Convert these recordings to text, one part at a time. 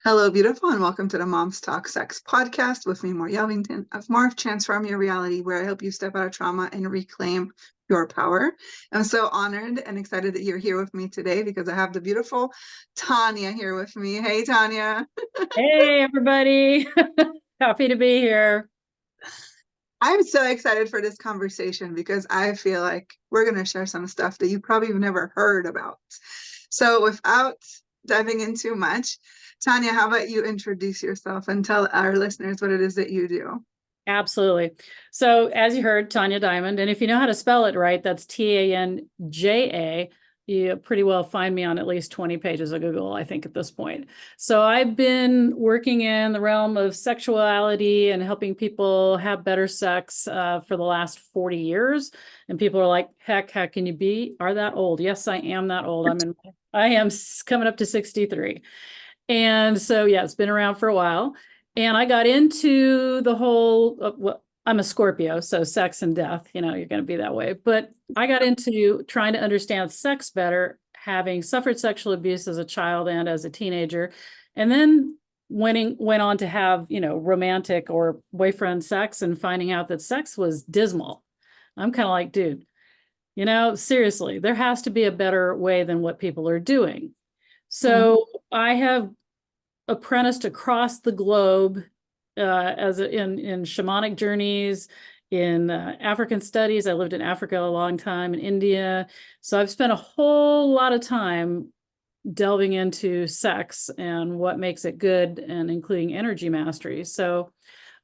Hello, beautiful, and welcome to the Moms Talk Sex podcast with me, Mor Yelvington, of Morph Transform Your Reality, where I help you step out of trauma and reclaim your power. I'm so honored and excited that you're here with me today because I have the beautiful Tanja here with me. Hey, Tanja. Hey, everybody. Happy to be here. I'm so excited for this conversation because I feel like we're going to share some stuff that you probably have never heard about. So without diving in too much, Tanja, how about you introduce yourself and tell our listeners what it is that you do? Absolutely. So, as you heard, Tanja Diamond, and if you know how to spell it right, that's Tanja. You pretty well find me on at least 20 pages of Google, I think, at this point. So, I've been working in the realm of sexuality and helping people have better sex for the last 40 years. And people are like, heck, how can you are that old? Yes, I am that old. I am coming up to 63. And so, yeah, it's been around for a while. And I got into the whole, well, I'm a Scorpio, so sex and death, you're going to be that way. But I got into trying to understand sex better, having suffered sexual abuse as a child and as a teenager. And then went on to have, romantic or boyfriend sex and finding out that sex was dismal. I'm kind of like, dude, seriously, there has to be a better way than what people are doing. So I have apprenticed across the globe in shamanic journeys, in African studies. I lived in Africa a long time, in India. So I've spent a whole lot of time delving into sex and what makes it good, and including energy mastery. So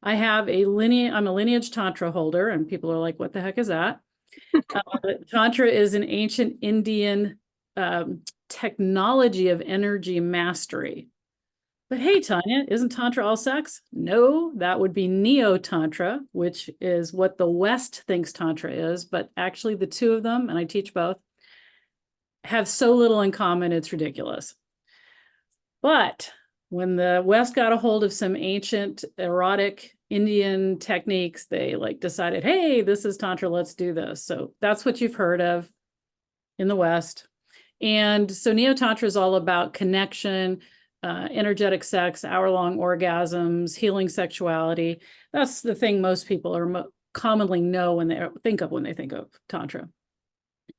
I'm a lineage Tantra holder, and people are like, what the heck is that? Tantra is an ancient Indian technology of energy mastery. But hey, Tanja, isn't Tantra all sex? No, that would be Neo-Tantra, which is what the West thinks Tantra is. But actually, the two of them, and I teach both, have so little in common, it's ridiculous. But when the West got a hold of some ancient erotic Indian techniques, they decided, hey, this is Tantra, let's do this. So that's what you've heard of in the West. And so Neo-Tantra is all about connection, energetic sex, hour-long orgasms, healing sexuality. That's the thing most people are commonly know when they think of Tantra.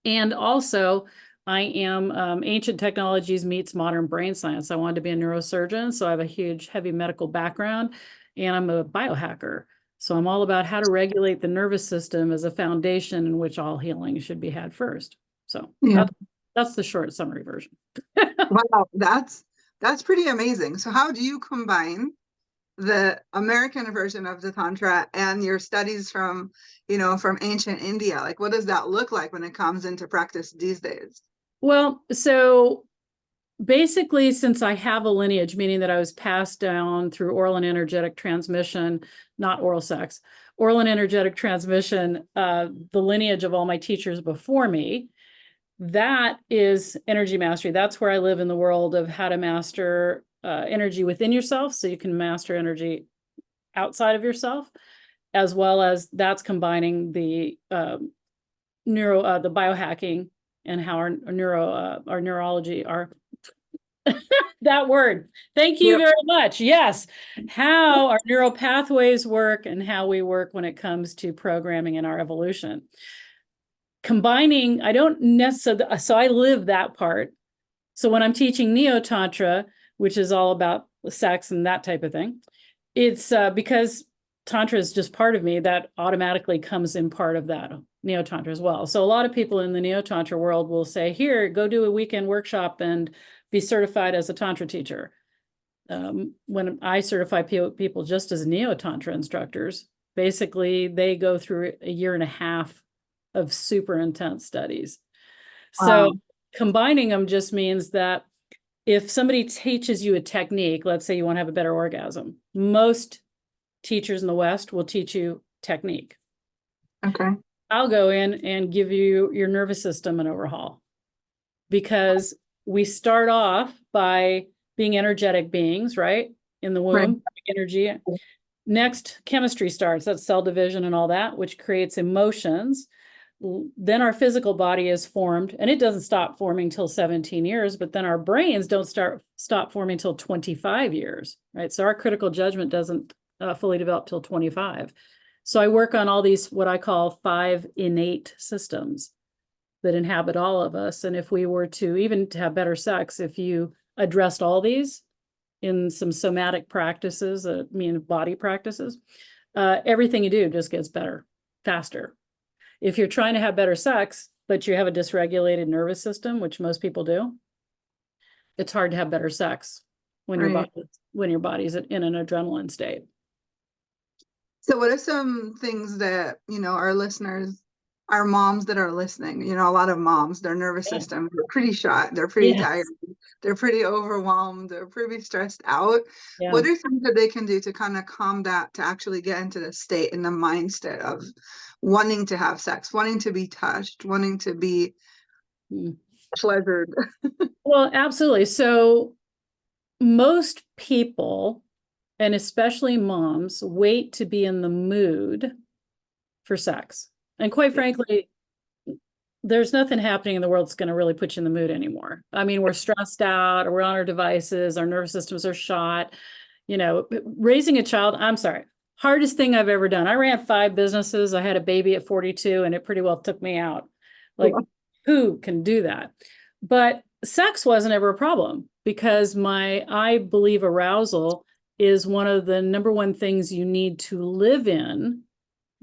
And also, I am ancient technologies meets modern brain science. I wanted to be a neurosurgeon, so I have a huge, heavy medical background, and I'm a biohacker. So I'm all about how to regulate the nervous system as a foundation in which all healing should be had first. So Yeah. that's the short summary version. Wow, that's pretty amazing. So how do you combine the American version of the Tantra and your studies from ancient India? Like, what does that look like when it comes into practice these days? Well, so basically, since I have a lineage, meaning that I was passed down through oral and energetic transmission, not oral sex, oral and energetic transmission, the lineage of all my teachers before me, that is energy mastery. That's where I live in the world of how to master energy within yourself, so you can master energy outside of yourself, as well as that's combining the the biohacking and how our neurology, that word. Thank you Yep. very much. Yes. How our neural pathways work and how we work when it comes to programming in our evolution. Combining, I don't necessarily, so I live that part. So when I'm teaching Neo-Tantra, which is all about sex and that type of thing, it's because Tantra is just part of me, that automatically comes in part of that Neo-Tantra as well. So a lot of people in the Neo-Tantra world will say, here, go do a weekend workshop and be certified as a Tantra teacher. When I certify people just as Neo-Tantra instructors, basically they go through a year and a half of super intense studies. So combining them just means that if somebody teaches you a technique, let's say you want to have a better orgasm, most teachers in the West will teach you technique. Okay. I'll go in and give you your nervous system an overhaul, because we start off by being energetic beings, right? In the Right. womb, energy. Next, chemistry starts. That's cell division and all that, which creates emotions. then our physical body is formed, and it doesn't stop forming till 17 years, but then our brains don't stop forming till 25 years, right? So our critical judgment doesn't fully develop till 25. So I work on all these, what I call 5 innate systems that inhabit all of us. And if we were to even to have better sex, if you addressed all these in some somatic practices, body practices, everything you do just gets better, faster. If you're trying to have better sex, but you have a dysregulated nervous system, which most people do, it's hard to have better sex when your body's in an adrenaline state. So what are some things that, our listeners, our moms that are listening, a lot of moms, their nervous system, they're pretty shot, they're pretty tired, they're pretty overwhelmed, they're pretty stressed out. Yeah. What are things that they can do to kind of calm that, to actually get into the state and the mindset of wanting to have sex, wanting to be touched, wanting to be pleasured? Well, absolutely. So most people, and especially moms, wait to be in the mood for sex. And quite frankly, there's nothing happening in the world that's going to really put you in the mood anymore. I mean, we're stressed out, or we're on our devices, our nervous systems are shot. Raising a child, I'm sorry, hardest thing I've ever done. I ran 5 businesses. I had a baby at 42, and it pretty well took me out. Like, who can do that? But sex wasn't ever a problem, because I believe arousal is one of the number one things you need to live in,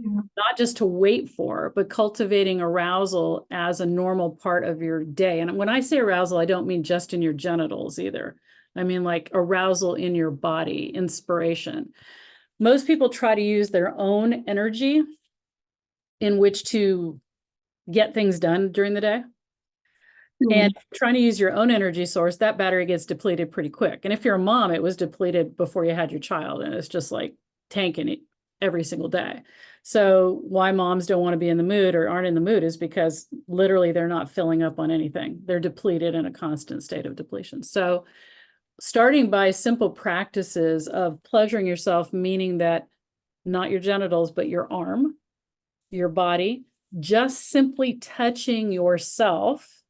not just to wait for, but cultivating arousal as a normal part of your day. And when I say arousal, I don't mean just in your genitals either. I mean like arousal in your body, inspiration. Most people try to use their own energy in which to get things done during the day. And trying to use your own energy source, that battery gets depleted pretty quick. And if you're a mom, it was depleted before you had your child, and it's just like tanking it every single day. So why moms don't want to be in the mood or aren't in the mood is because literally they're not filling up on anything. They're depleted in a constant state of depletion. So starting by simple practices of pleasuring yourself, meaning that not your genitals, but your arm, your body, just simply touching yourself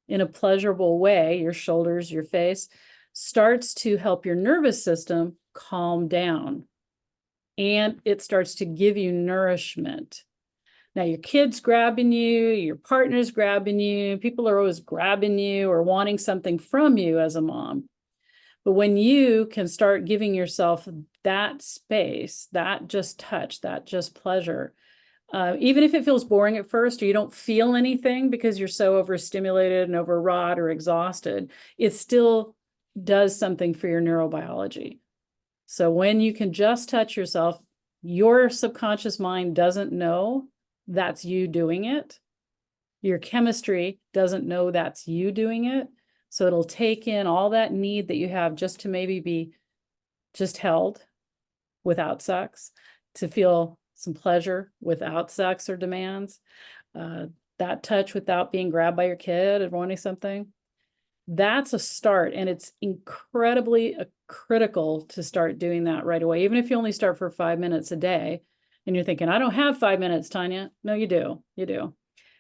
in a pleasurable way, your shoulders, your face, starts to help your nervous system calm down. And it starts to give you nourishment. Now, your kid's grabbing you, your partner's grabbing you, people are always grabbing you or wanting something from you as a mom. But when you can start giving yourself that space, that just touch, that just pleasure, even if it feels boring at first, or you don't feel anything because you're so overstimulated and overwrought or exhausted, it still does something for your neurobiology. So when you can just touch yourself, your subconscious mind doesn't know that's you doing it. Your chemistry doesn't know that's you doing it. So it'll take in all that need that you have just to maybe be just held without sex, to feel some pleasure without sex or demands, that touch without being grabbed by your kid or wanting something. That's a start, and it's incredibly critical to start doing that right away. Even if you only start for 5 minutes a day, and you're thinking, I don't have 5 minutes, Tanya. No, you do. You do.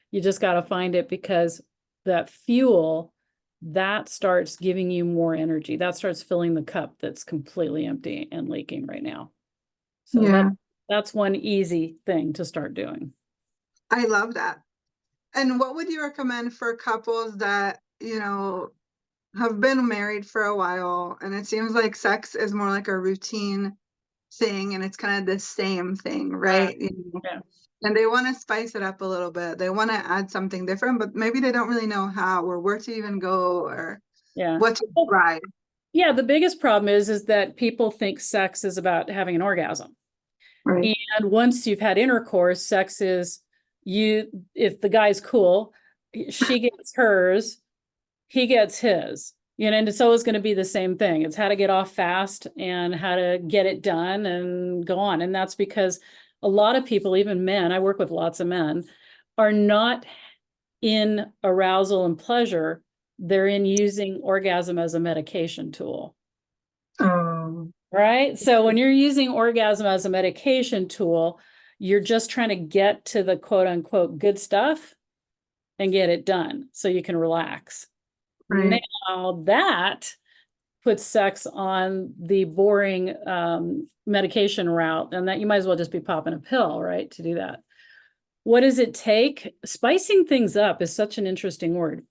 You just got to find it, because that fuel, that starts giving you more energy. That starts filling the cup that's completely empty and leaking right now. So that's one easy thing to start doing. I love that. And what would you recommend for couples that, have been married for a while, and it seems like sex is more like a routine thing, and it's kind of the same thing, right? And they want to spice it up a little bit. They want to add something different, but maybe they don't really know how or where to even go or what to try. Yeah, the biggest problem is that people think sex is about having an orgasm. Right. And once you've had intercourse, sex is if the guy's cool, she gets hers, he gets his, and it's always going to be the same thing. It's how to get off fast and how to get it done and go on. And that's because a lot of people, even men, I work with lots of men, are not in arousal and pleasure. They're in using orgasm as a medication tool. Right? So when you're using orgasm as a medication tool, You're just trying to get to the quote unquote good stuff and get it done so you can relax. Right. Now that puts sex on the boring medication route, and that you might as well just be popping a pill, right, to do that. What does it take? Spicing things up is such an interesting word.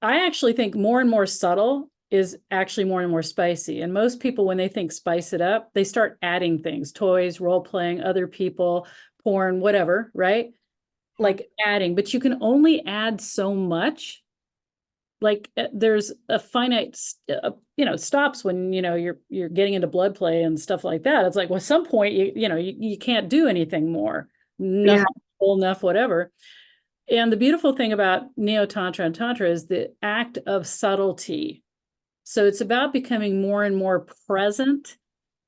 I actually think more and more subtle is actually more and more spicy. And most people, when they think spice it up, they start adding things, toys, role playing, other people, porn, whatever, right? Like adding, but you can only add so much. Like there's a finite, stops when, you're getting into blood play and stuff like that. It's like, well, at some point, you can't do anything more, Yeah. nothing full enough, whatever. And the beautiful thing about Neo-Tantra and Tantra is the act of subtlety. So it's about becoming more and more present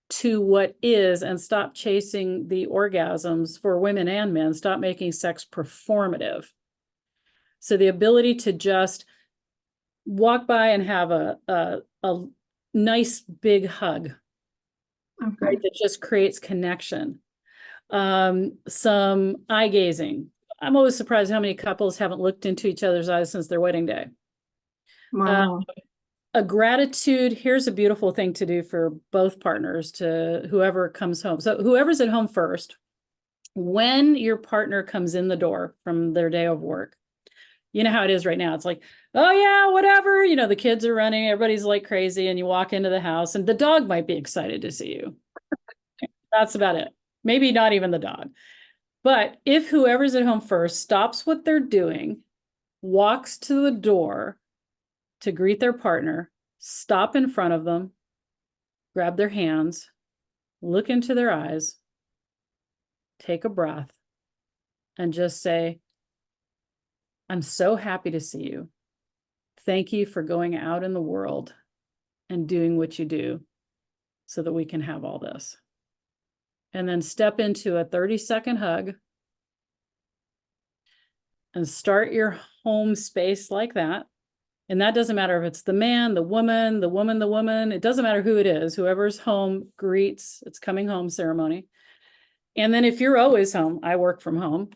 to what is, and stop chasing the orgasms for women and men, stop making sex performative. So the ability to just walk by and have a nice big hug, Okay. right? That just creates connection. Some eye gazing. I'm always surprised how many couples haven't looked into each other's eyes since their wedding day. Wow. A gratitude. Here's a beautiful thing to do for both partners, to whoever comes home. So whoever's at home first, when your partner comes in the door from their day of work, you know how it is right now. It's like, oh yeah, whatever. The kids are running, everybody's like crazy, and you walk into the house and the dog might be excited to see you. That's about it. Maybe not even the dog. But if whoever's at home first stops what they're doing, walks to the door to greet their partner, stop in front of them, grab their hands, look into their eyes, take a breath, and just say, I'm so happy to see you. Thank you for going out in the world and doing what you do so that we can have all this. And then step into a 30-second hug and start your home space like that. And that doesn't matter if it's the man, the woman, the woman, the woman. It doesn't matter who it is. Whoever's home greets, it's coming home ceremony. And then if you're always home, I work from home,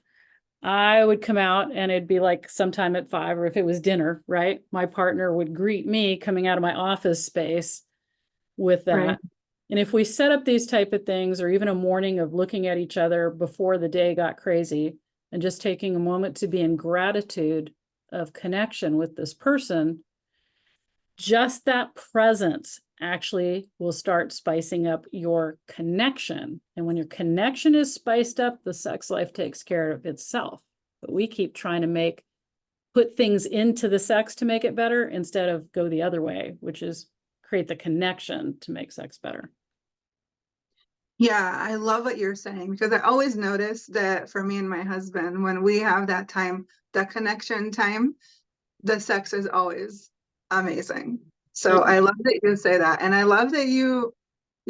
I would come out and it'd be like sometime at 5, or if it was dinner, right? My partner would greet me coming out of my office space with that. Right. And if we set up these type of things, or even a morning of looking at each other before the day got crazy and just taking a moment to be in gratitude of connection with this person, just that presence actually will start spicing up your connection. And when your connection is spiced up, the sex life takes care of itself. But we keep trying to put things into the sex to make it better, instead of go the other way, which is create the connection to make sex better. Yeah, I love what you're saying, because I always notice that for me and my husband, when we have that time, that connection time, the sex is always amazing. So I love that you say that. And I love that you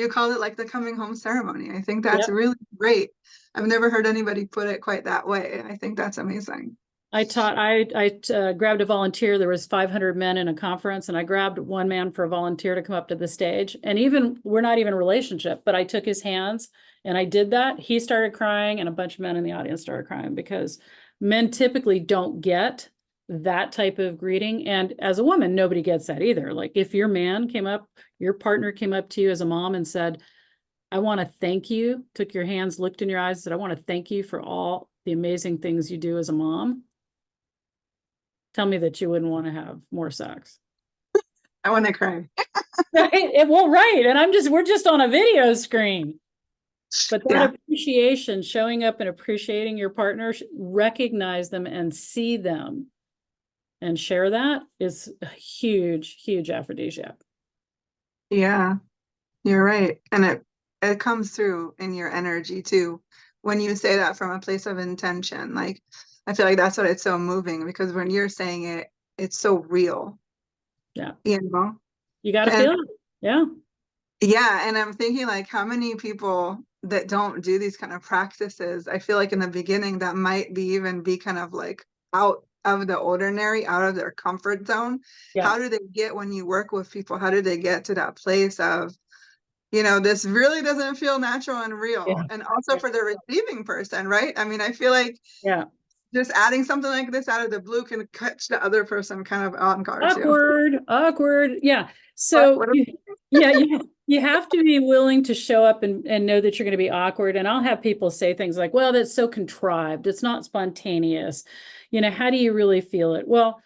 call it like the coming home ceremony. I think that's Yep. really great. I've never heard anybody put it quite that way. I think that's amazing. I grabbed a volunteer. There was 500 men in a conference, and I grabbed one man for a volunteer to come up to the stage. And we're not even a relationship, but I took his hands and I did that. He started crying, and a bunch of men in the audience started crying, because men typically don't get that type of greeting. And as a woman, nobody gets that either. Like if your partner came up to you as a mom and said, I want to thank you, took your hands, looked in your eyes, said, I want to thank you for all the amazing things you do as a mom. Tell me that you wouldn't want to have more sex. I want to cry. Right? Well, right. And we're just on a video screen. But that Yeah. appreciation, showing up and appreciating your partner, recognize them and see them and share that, is a huge, huge aphrodisiac. Yeah, you're right. And it comes through in your energy too. When you say that from a place of intention, like I feel like that's what it's so moving, because when you're saying it, it's so real. Yeah. You know? You got to And feel it. Yeah. yeah, and I'm thinking like how many people that don't do these kind of practices, I feel like in the beginning that might be kind of like out of the ordinary, out of their comfort zone. Yeah. How do they get, when you work with people, how do they get to that place of this really doesn't feel natural and real. Yeah. And also for the receiving person, right? I mean, I feel like Yeah. just adding something like this out of the blue can catch the other person kind of on guard too. Awkward. Yeah. What, So what yeah, you have to be willing to show up and know that you're going to be awkward. And I'll have people say things like, well, that's so contrived. It's not spontaneous. How do you really feel it? Well,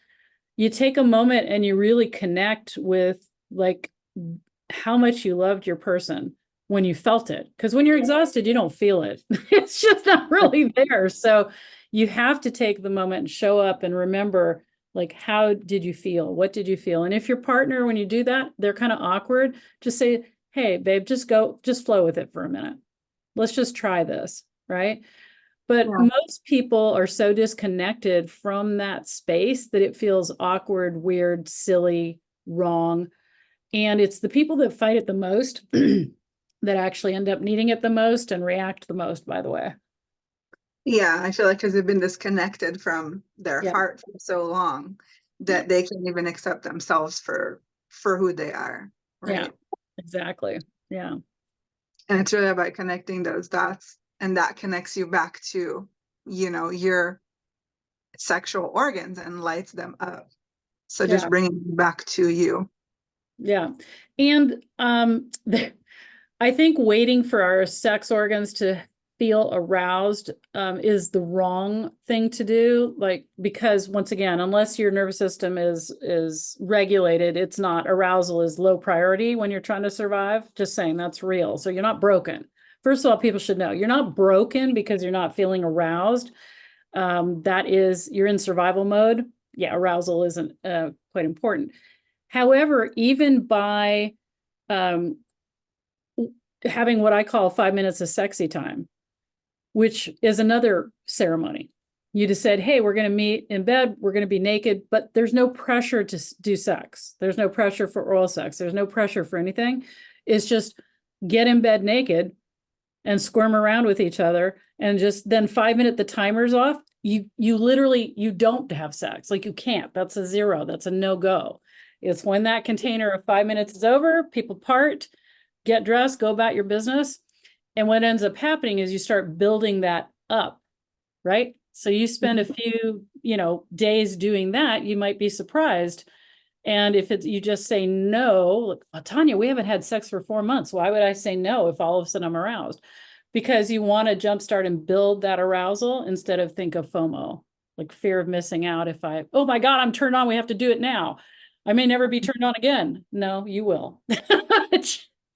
you take a moment and you really connect with like how much you loved your person when you felt it. Because when you're exhausted, you don't feel it. It's just not really there. So you have to take the moment and show up and remember, like, how did you feel? What did you feel? And if your partner, when you do that, they're kind of awkward, just say, hey, babe, just flow with it for a minute. Let's just try this. Right. But yeah. most people are so disconnected from that space that it feels awkward, weird, silly, wrong. And it's the people that fight it the most that actually end up needing it the most and react the most, by the way. Yeah, I feel like because they've been disconnected from their Yeah. heart for so long that they can't even accept themselves for who they are, Yeah, right? exactly. Yeah. And it's really about connecting those dots, and that connects you back to, your sexual organs and lights them up. So just Yeah. bringing them back to you. Yeah. And I think waiting for our sex organs to feel aroused is the wrong thing to do. Like, because once again, unless your nervous system is regulated, it's not, arousal is low priority when you're trying to survive. Just saying, that's real. So you're not broken. First of all, people should know you're not broken because you're not feeling aroused. That is, you're in survival mode. Yeah, arousal isn't quite important. However, even by having what I call 5 minutes of sexy time, which is another ceremony. You just said, hey, we're going to meet in bed. We're going to be naked, but there's no pressure to do sex. There's no pressure for oral sex. There's no pressure for anything. It's just get in bed naked and squirm around with each other. And just then 5 minute, the timer's off. You literally, you don't have sex. Like, you can't. That's a zero. That's a no-go. It's when that container of 5 minutes is over, people part, get dressed, go about your business. And what ends up happening is you start building that up, right? So you spend a few, days doing that, you might be surprised. And if you just say no, Tanya, we haven't had sex for 4 months. Why would I say no if all of a sudden I'm aroused? Because you want to jumpstart and build that arousal instead of think of FOMO, like fear of missing out. Oh my God, I'm turned on, we have to do it now. I may never be turned on again. No, you will.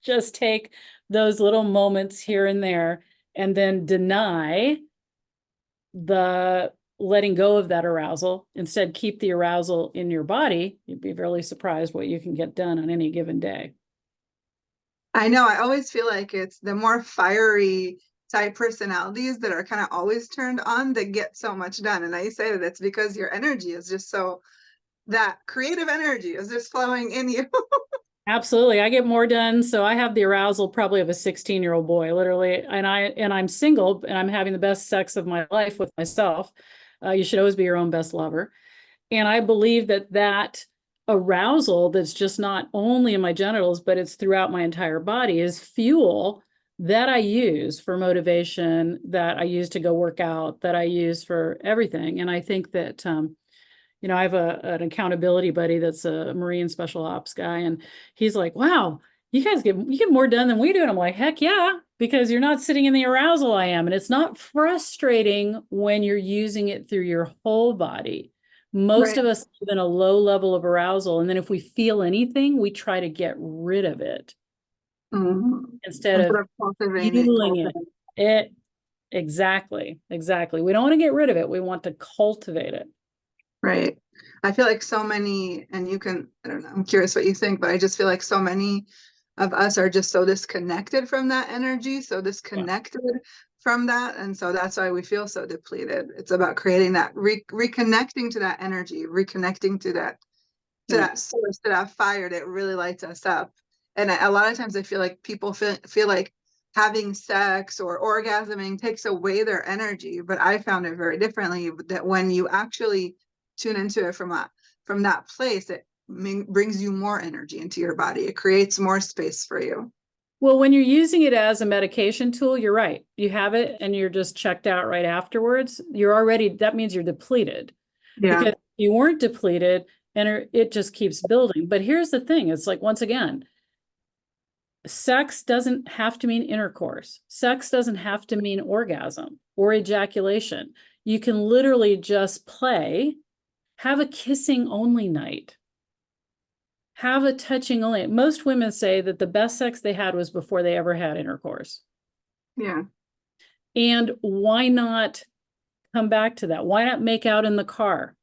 Just take those little moments here and there and then deny the letting go of that arousal. Instead, keep the arousal in your body. You'd be really surprised what you can get done on any given day. I know. I always feel like it's the more fiery type personalities that are kind of always turned on that get so much done. And I say that it's because your energy is just that creative energy is just flowing in you. Absolutely. I get more done. So I have the arousal probably of a 16-year-old boy, literally. And I'm single and I'm having the best sex of my life with myself. You should always be your own best lover. And I believe that arousal that's just not only in my genitals, but it's throughout my entire body is fuel that I use for motivation, that I use to go work out, that I use for everything. And I think that, I have an accountability buddy that's a Marine special ops guy, and he's like, wow, you get more done than we do. And I'm like, heck yeah, because you're not sitting in the arousal I am. And it's not frustrating when you're using it through your whole body. Most Right. of us live in a low level of arousal. And then if we feel anything, we try to get rid of it Mhm. instead Instead of of cultivating, fueling it. Exactly. We don't want to get rid of it. We want to cultivate it. right. I feel like so many, and I don't know, I'm curious what you think, but I just feel like so many of us are just so disconnected from that energy, so Yeah. disconnected from that. And so that's why we feel so depleted. It's about creating that, reconnecting to that energy, reconnecting to that, Yeah. source, to that fire that really lights us up. And a lot of times I feel like people feel like having sex or orgasming takes away their energy. But I found it very differently, that when you actually tune into it from that place, it brings you more energy into your body. It creates more space for you. Well, when you're using it as a medication tool, you're right. You have it and you're just checked out right afterwards. That means you're depleted. Yeah. Because you weren't depleted and it just keeps building. But here's the thing, it's like, once again, sex doesn't have to mean intercourse. Sex doesn't have to mean orgasm or ejaculation. You can literally just play, have a kissing only night, have a touching only. Most women say that the best sex they had was before they ever had intercourse. Yeah. And why not come back to that? Why not make out in the car?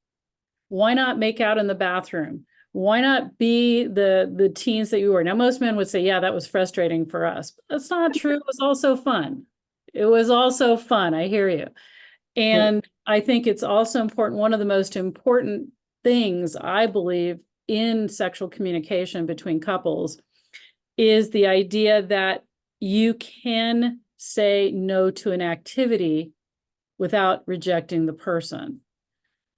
Why not make out in the bathroom? Why not be the teens that you were? Now, most men would say, yeah, that was frustrating for us. But that's not true. It was also fun. It was also fun. I hear you. And I think it's also important. One of the most important things I believe in sexual communication between couples is the idea that you can say no to an activity without rejecting the person.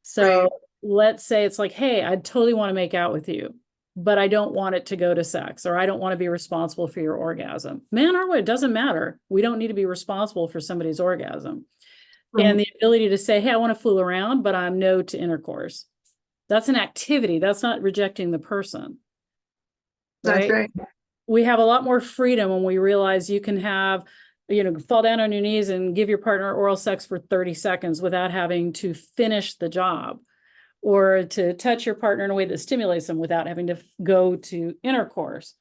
So Right. let's say it's like, hey, I totally want to make out with you, but I don't want it to go to sex, or I don't want to be responsible for your orgasm. Man or woman, it doesn't matter. We don't need to be responsible for somebody's orgasm. And the ability to say, hey, I want to fool around, but I'm no to intercourse. That's an activity. That's not rejecting the person. That's Right? right. We have a lot more freedom when we realize you can have, fall down on your knees and give your partner oral sex for 30 seconds without having to finish the job, or to touch your partner in a way that stimulates them without having to go to intercourse.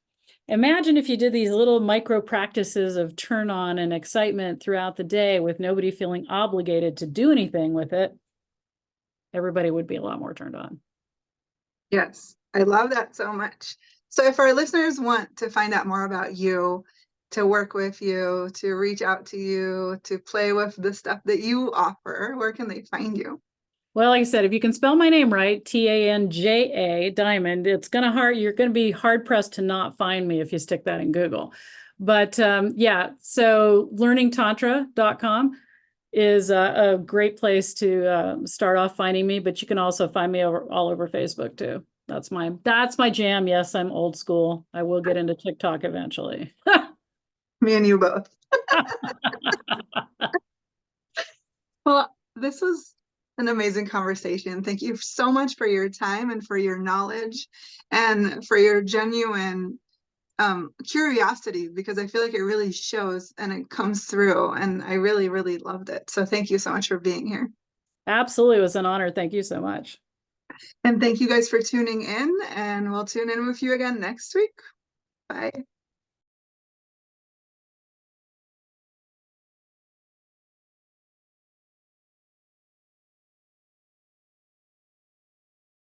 Imagine if you did these little micro practices of turn on and excitement throughout the day with nobody feeling obligated to do anything with it. Everybody would be a lot more turned on. Yes, I love that so much. So if our listeners want to find out more about you, to work with you, to reach out to you, to play with the stuff that you offer, where can they find you? Well, like I said, if you can spell my name right, Tanja Diamond, you're gonna be hard pressed to not find me if you stick that in Google. But yeah, so learningtantra.com is a great place to start off finding me, but you can also find me all over Facebook too. That's my jam. Yes, I'm old school. I will get into TikTok eventually. Me and you both. Well, this was an amazing conversation. Thank you so much for your time and for your knowledge and for your genuine curiosity, because I feel like it really shows and it comes through, and I really, really loved it. So thank you so much for being here. Absolutely. It was an honor. Thank you so much. And thank you guys for tuning in, and we'll tune in with you again next week. Bye.